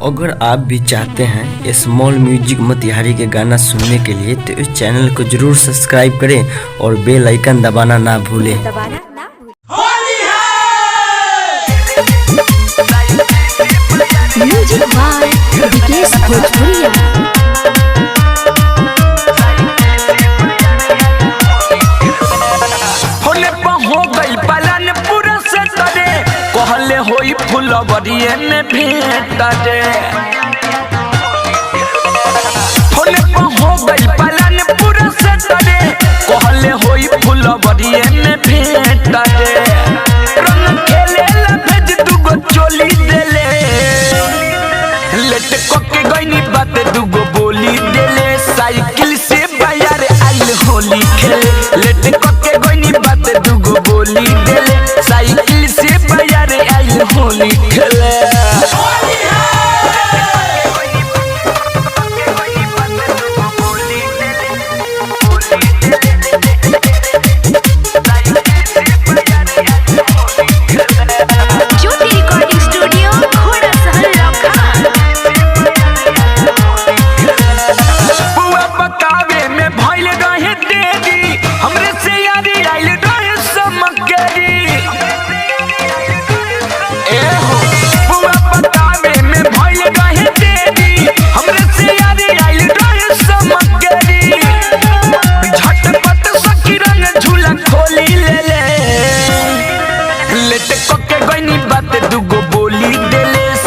अगर आप भी चाहते हैं स्मॉल म्यूजिक मोतिहारी के गाना सुनने के लिए तो इस चैनल को जरूर सब्सक्राइब करें और बेल आइकन दबाना ना भूलें। म्यूजिक बाय विकेश भोजपुरिया। कहले होई फुलवरिए में भेंट रे होले हो गई पलन पूरा से तरे कहले होई फुलवरिए में भेंट रे रंग खेले ला भेज दुगो चोली देले लेट कोके गईनी बात दुगो बोली देले साइकिल से बाजार आइल होली खेले लेट कोके गईनी बात दुगो बोली देले साइकिल से बाजार आइल होली खेले।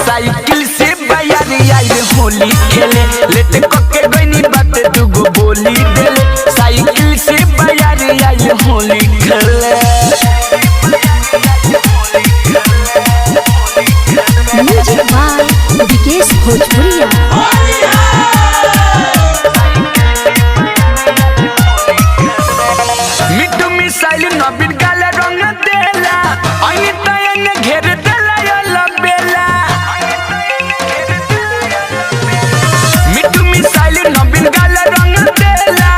साइकिल से बाजार आइल होली खेले लेट कोके गईनी बात दुगो बोली देले साइकिल से बाजार आइल होली खेले। म्यूजिक बाय विकेश भोजपुरिया। मिठू मिसाइल नबीन काला रंग देला आई तयन घेर देला या बेला मिठू मिसाइल नबीन काला रंग देला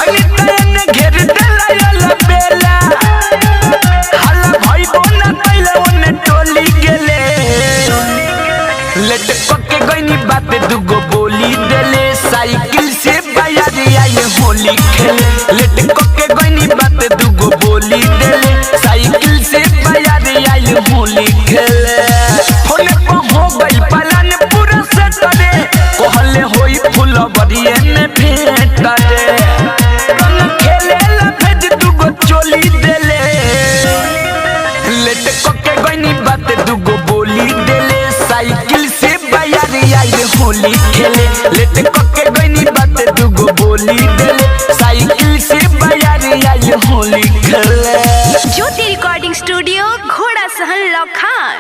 आई तयन घेर देला या बेला हल्ला भाई बोना पहले ओने टोली गेले लेट कोके गईनी बात दुगो बोली देले साइकिल से बाजार आइल होली खेले लेट कोके गईनी बात दुगो बोली देले साइकिल से बाजार आइल होली खेले होले हो गई पलन पूरा से तरे कहले होई फुलवरिए में भेंट रे रंग खेले ला भेज दुगो चोली देले लेट कोके गईनी बात दुगो बोली देले साइकिल से बाजार आइल होली खेले लेट कोके गईनी बात दुगो बोली देले साइकिल से बाजार आइल होली खेले। ज्योति रिकॉर्डिंग स्टूडियो घोड़ा सहन लखान।